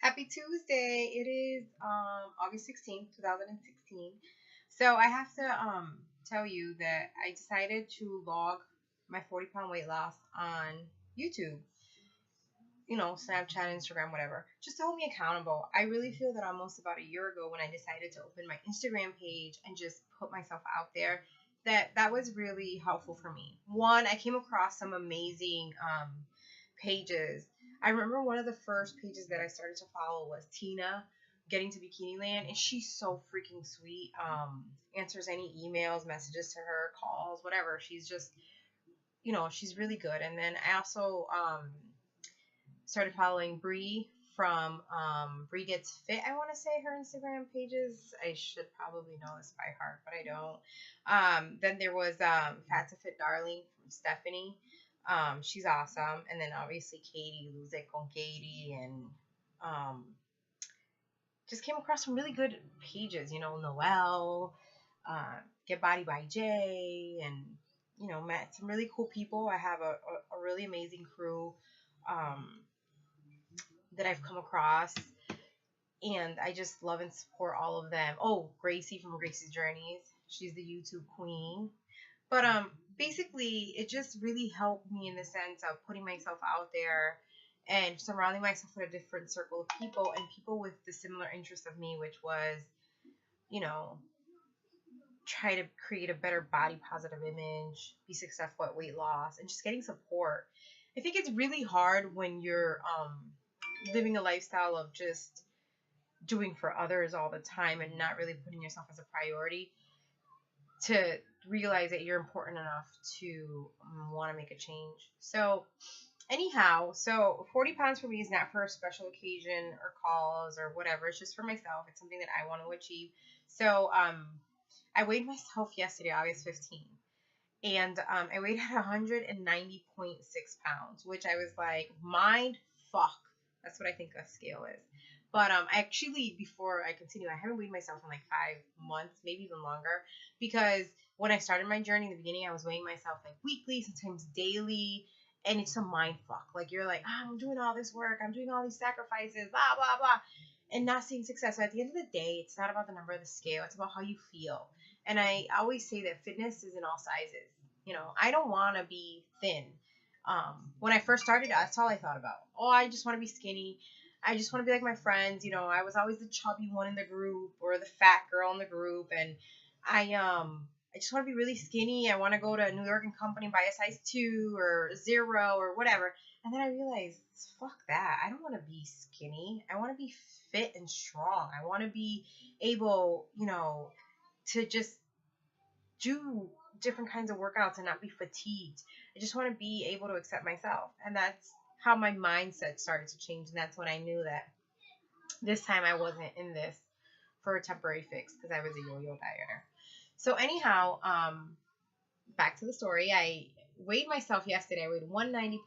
Happy Tuesday. It is August 16th, 2016. So I have to tell you that I decided to log my 40-pound weight loss on YouTube, Snapchat, Instagram, whatever, just to hold me accountable. I really feel that almost about a year ago when I decided to open my Instagram page and just put myself out there, that was really helpful for me. One, I came across some amazing pages. I remember one of the first pages that I started to follow was Tina getting to Bikini Land, and she's so freaking sweet. Answers any emails, messages to her, calls, whatever. She's just, she's really good. And then I also started following Bree from Bree Gets Fit. I want to say her Instagram pages. I should probably know this by heart, but I don't. Then there was Fat to Fit Darling from Stephanie. She's awesome. And then obviously Katie, Lose It con Katie, and just came across some really good pages. Noelle, Get Body by Jay, and met some really cool people. I have a really amazing crew. That I've come across, and I just love and support all of them. Oh, Gracie from Gracie's Journeys, she's the YouTube queen. But basically, it just really helped me in the sense of putting myself out there and surrounding myself with a different circle of people and people with the similar interests of me, which was, you know, try to create a better body positive image, be successful at weight loss, and just getting support. I think it's really hard when you're living a lifestyle of just doing for others all the time and not really putting yourself as a priority to realize that you're important enough to want to make a change. So anyhow, 40 pounds for me is not for a special occasion or cause or whatever. It's just for myself. It's something that I want to achieve. So I weighed myself yesterday, August 15th. And I weighed at 190.6 pounds, which I was like, mind fuck. That's what I think a scale is. But actually, before I continue, I haven't weighed myself in like 5 months, maybe even longer, because when I started my journey in the beginning, I was weighing myself like weekly, sometimes daily, and it's a mind fuck. Like you're like, I'm doing all this work, I'm doing all these sacrifices, blah blah blah, and not seeing success. So at the end of the day, it's not about the number of the scale; it's about how you feel. And I always say that fitness is in all sizes. I don't want to be thin. When I first started, that's all I thought about. Oh, I just want to be skinny. I just want to be like my friends. I was always the chubby one in the group or the fat girl in the group. And I just want to be really skinny. I want to go to New York and Company and buy a size 2 or 0 or whatever. And then I realized, fuck that. I don't want to be skinny. I want to be fit and strong. I want to be able, to just do different kinds of workouts and not be fatigued. I just want to be able to accept myself. And that's how my mindset started to change. And that's when I knew that this time I wasn't in this for a temporary fix because I was a yo-yo dieter. So anyhow, back to the story. I weighed myself yesterday. I weighed 190.6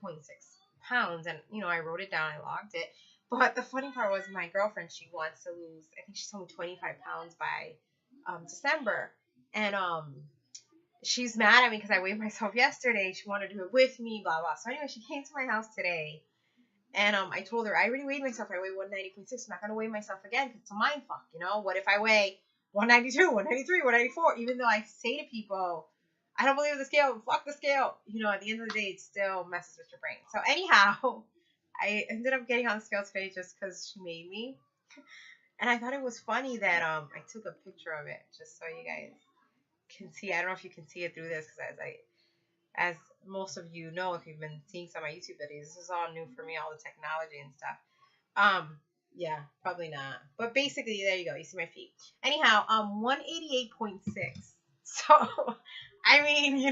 pounds. And, I wrote it down. I logged it. But the funny part was my girlfriend, she wants to lose, I think she told me 25 pounds by December. And she's mad at me because I weighed myself yesterday. She wanted to do it with me, blah, blah. So anyway, she came to my house today. And I told her, I already weighed myself. I weigh 190.6. I'm not going to weigh myself again because it's a mind fuck, What if I weigh 192, 193, 194? Even though I say to people, I don't believe the scale, fuck the scale. At the end of the day, it still messes with your brain. So anyhow, I ended up getting on the scale today just because she made me. And I thought it was funny that I took a picture of it just so you guys can see. I don't know if you can see it through this because as most of you know, if you've been seeing some of my YouTube videos, this is all new for me, all the technology and stuff. Yeah, probably not. But basically, there you go. You see my feet. Anyhow, 188.6. So, I mean,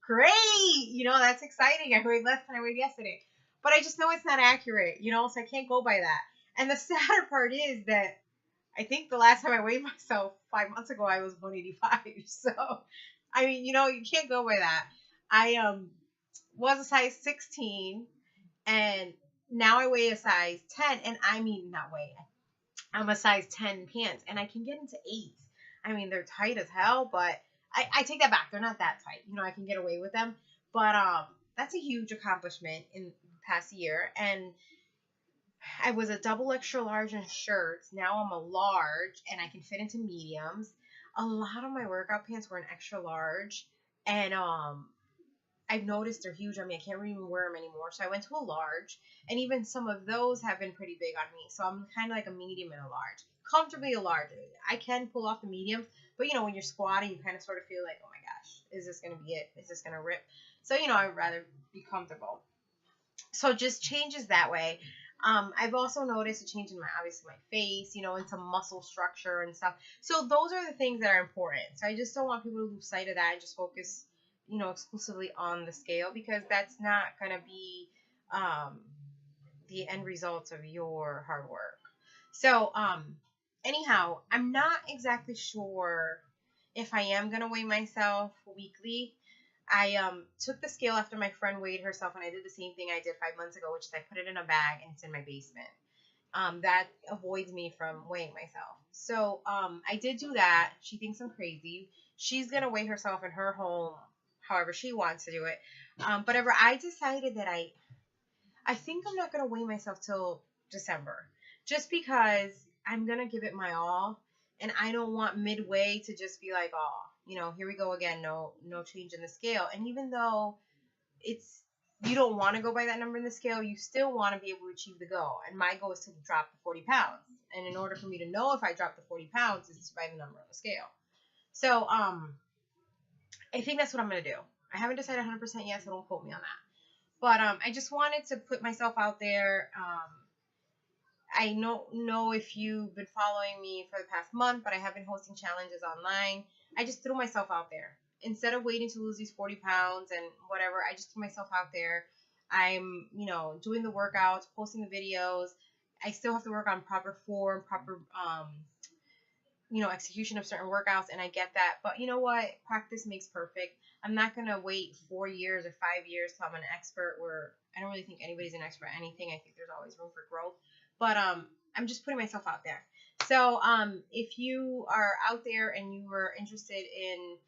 great. That's exciting. I weighed less than I weighed yesterday. But I just know it's not accurate, so I can't go by that. And the sadder part is that I think the last time I weighed myself 5 months ago, I was 185. So, I mean, you can't go by that. I was a size 16, and now I weigh a size 10, and I mean, not weigh. I'm a size 10 pants, and I can get into 8s. I mean, they're tight as hell, but I take that back. They're not that tight. I can get away with them. But that's a huge accomplishment in the past year, and I was a double extra large in shirts. Now I'm a large and I can fit into mediums. A lot of my workout pants were an extra large, and I've noticed they're huge on me. I can't even wear them anymore. So I went to a large, and even some of those have been pretty big on me. So I'm kind of like a medium and a large. Comfortably a large. I can pull off the mediums, but when you're squatting, you kind of sort of feel like, oh my gosh, is this going to be it? Is this going to rip? So, I'd rather be comfortable. So just changes that way. I've also noticed a change in obviously my face, and some muscle structure and stuff. So those are the things that are important. So I just don't want people to lose sight of that and just focus, exclusively on the scale, because that's not going to be the end results of your hard work. So, anyhow, I'm not exactly sure if I am going to weigh myself weekly. I took the scale after my friend weighed herself, and I did the same thing I did 5 months ago, which is I put it in a bag and it's in my basement. That avoids me from weighing myself. So I did do that. She thinks I'm crazy. She's gonna weigh herself in her home, however she wants to do it. But I decided that I think I'm not gonna weigh myself till December, just because I'm gonna give it my all, and I don't want midway to just be like, oh, here we go again, no change in the scale. And even though you don't want to go by that number in the scale, you still want to be able to achieve the goal. And my goal is to drop the 40 pounds. And in order for me to know if I dropped the 40 pounds, is by the number on the scale. So I think that's what I'm gonna do. I haven't decided 100% yet, so don't quote me on that. But I just wanted to put myself out there. I don't know if you've been following me for the past month, but I have been hosting challenges online. I just threw myself out there. Instead of waiting to lose these 40 pounds and whatever, I just threw myself out there. I'm, doing the workouts, posting the videos. I still have to work on proper form, proper, execution of certain workouts, and I get that. But you know what? Practice makes perfect. I'm not going to wait 4 years or 5 years till I'm an expert, where I don't really think anybody's an expert at anything. I think there's always room for growth. But I'm just putting myself out there. So if you are out there and you were interested in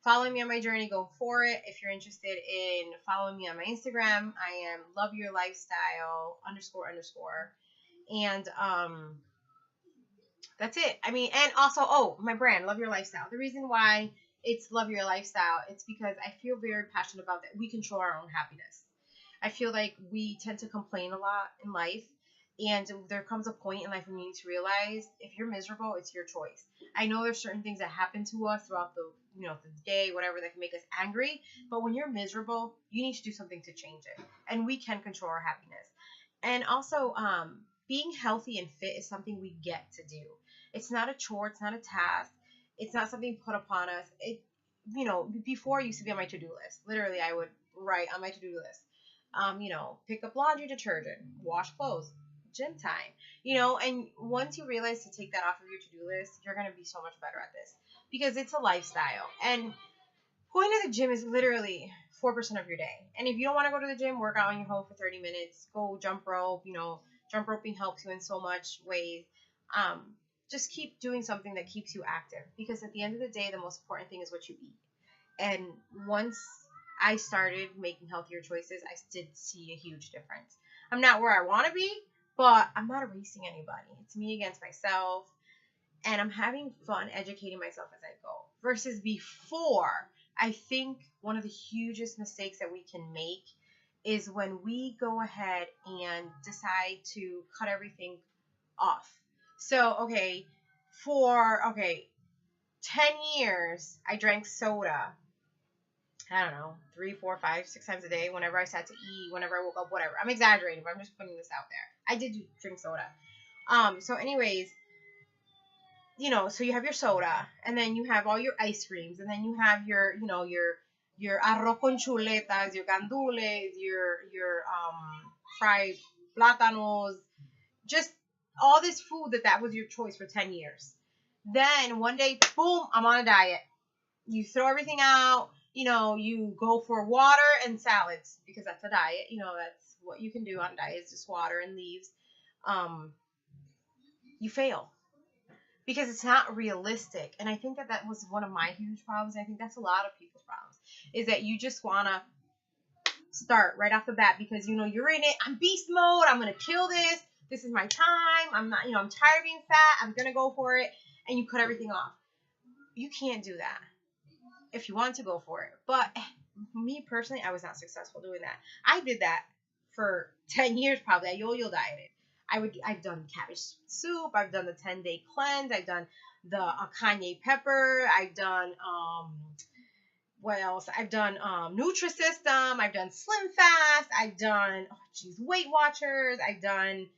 following me on my journey, go for it. If you're interested in following me on my Instagram, I am loveyourlifestyle __. And that's it. I mean, and also, my brand, Love Your Lifestyle. The reason why it's Love Your Lifestyle, it's because I feel very passionate about that. We control our own happiness. I feel like we tend to complain a lot in life, and there comes a point in life when you need to realize if you're miserable, it's your choice. I know there's certain things that happen to us throughout the day, whatever, that can make us angry. But when you're miserable, you need to do something to change it, and we can control our happiness. And also, being healthy and fit is something we get to do. It's not a chore. It's not a task. It's not something put upon us. Before it used to be on my to-do list. Literally, I would write on my to-do list, pick up laundry detergent, wash clothes, gym time, and once you realize to take that off of your to-do list, you're going to be so much better at this, because it's a lifestyle. And going to the gym is literally 4% of your day. And if you don't want to go to the gym, work out on your home for 30 minutes, go jump rope. Jump roping helps you in so much ways. Just keep doing something that keeps you active, because at the end of the day, the most important thing is what you eat. And once I started making healthier choices, I did see a huge difference. I'm not where I want to be, but I'm not erasing anybody. It's me against myself, and I'm having fun educating myself as I go. Versus before, I think one of the hugest mistakes that we can make is when we go ahead and decide to cut everything off. So, for 10 years, I drank soda. I don't know, 3, 4, 5, 6 times a day, whenever I sat to eat, whenever I woke up, whatever. I'm exaggerating, but I'm just putting this out there. I did drink soda. So anyways, so you have your soda, and then you have all your ice creams, and then you have your arroz con chuletas, your gandules, your fried plátanos, just all this food that was your choice for 10 years. Then one day, boom, I'm on a diet. You throw everything out. You go for water and salads, because that's a diet. That's what you can do on diets, just water and leaves. You fail, because it's not realistic. And I think that was one of my huge problems. I think that's a lot of people's problems, is that you just want to start right off the bat, because you're in it. I'm beast mode. I'm going to kill this. This is my time. I'm not, I'm tired of being fat. I'm going to go for it. And you cut everything off. You can't do that if you want to go for it. But me personally, I was not successful doing that. I did that for 10 years probably. I yo-yo dieted. I've done cabbage soup. I've done the 10-day cleanse. I've done the Kanye pepper. I've done what else? I've done Nutrisystem. I've done Slim Fast. I've done Weight Watchers. I've done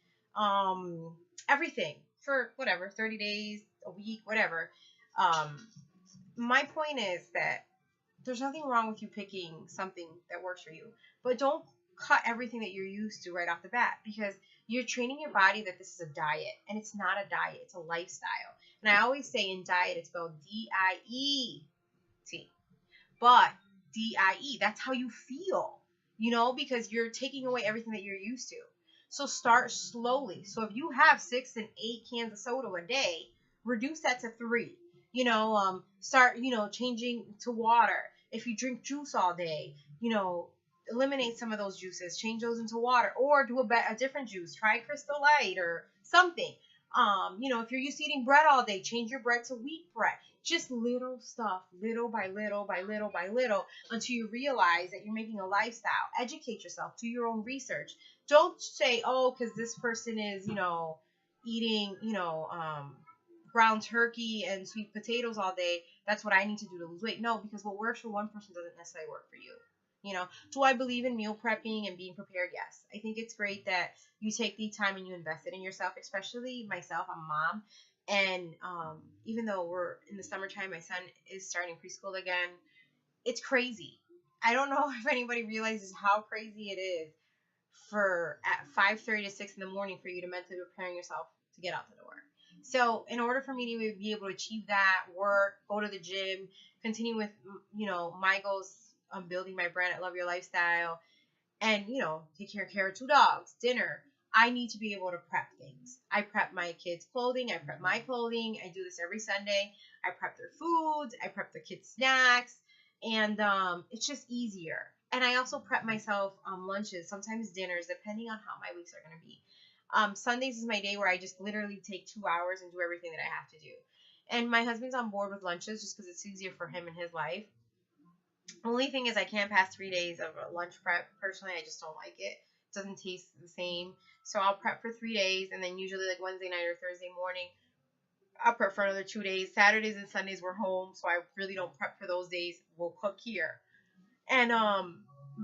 everything for whatever, 30 days, a week, whatever. My point is that there's nothing wrong with you picking something that works for you, but don't cut everything that you're used to right off the bat, because you're training your body that this is a diet, and it's not a diet, it's a lifestyle. And I always say in diet, it's spelled DIET, but DIE, that's how you feel, because you're taking away everything that you're used to. So start slowly. So if you have 6 and 8 cans of soda a day, reduce that to 3. Start, changing to water. If you drink juice all day, eliminate some of those juices, change those into water, or do a different juice. Try Crystal Light or something. If you're used to eating bread all day, change your bread to wheat bread. Just little stuff, little by little by little by little, until you realize that you're making a lifestyle. Educate yourself, do your own research. Don't say, oh, because this person is, eating, ground turkey and sweet potatoes all day, that's what I need to do to lose weight. No, because what works for one person doesn't necessarily work for you. Do I believe in meal prepping and being prepared? Yes. I think it's great that you take the time and you invest it in yourself, especially myself. I'm a mom. And even though we're in the summertime, my son is starting preschool again. It's crazy. I don't know if anybody realizes how crazy it is for at 5:30 to 6 in the morning for you to mentally preparing yourself to get out the door. So in order for me to be able to achieve that, work, go to the gym, continue with, my goals of building my brand at Love Your Lifestyle, and, take care of 2 dogs, dinner, I need to be able to prep things. I prep my kids' clothing. I prep my clothing. I do this every Sunday. I prep their foods. I prep the kids' snacks. And it's just easier. And I also prep myself lunches, sometimes dinners, depending on how my weeks are going to be. Sundays is my day where I just literally take 2 hours and do everything that I have to do. And my husband's on board with lunches just because it's easier for him in his life. Only thing is I can't pass 3 days of a lunch prep. Personally, I just don't like it. It doesn't taste the same. So I'll prep for 3 days, and then usually like Wednesday night or Thursday morning, I'll prep for another 2 days. Saturdays and Sundays we're home, so I really don't prep for those days. We'll cook here. And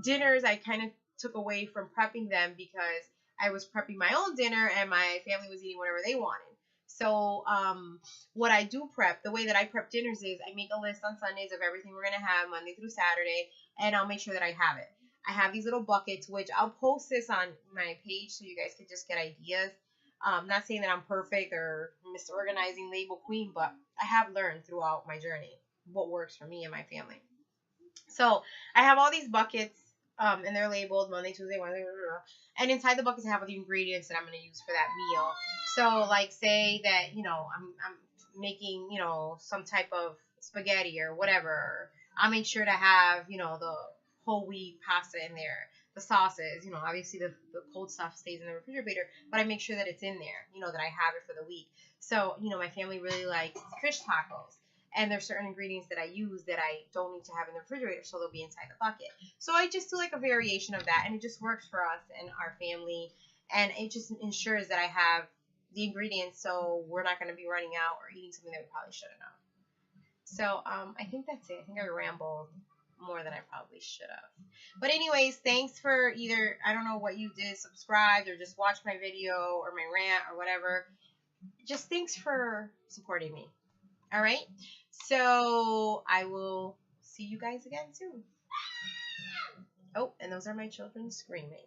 dinners, I kind of took away from prepping them because I was prepping my own dinner and my family was eating whatever they wanted. So what I do prep, the way that I prep dinners is I make a list on Sundays of everything we're going to have Monday through Saturday, and I'll make sure that I have it. I have these little buckets, which I'll post this on my page so you guys can just get ideas. Not saying that I'm perfect or misorganizing label queen, but I have learned throughout my journey what works for me and my family. So I have all these buckets, and they're labeled Monday, Tuesday, Wednesday, and inside the buckets I have the ingredients that I'm going to use for that meal. So like say that, I'm making, some type of spaghetti or whatever. I'll make sure to have, the whole wheat pasta in there, the sauces, obviously the cold stuff stays in the refrigerator, but I make sure that it's in there, that I have it for the week. So, my family really likes fish tacos. And there's certain ingredients that I use that I don't need to have in the refrigerator, so they'll be inside the bucket. So I just do like a variation of that, and it just works for us and our family. And it just ensures that I have the ingredients so we're not going to be running out or eating something that we probably shouldn't have. So I think that's it. I think I rambled more than I probably should have. But anyways, thanks for either, I don't know what you did, subscribed or just watched my video or my rant or whatever. Just thanks for supporting me. All right. So I will see you guys again soon. Oh, and those are my children screaming.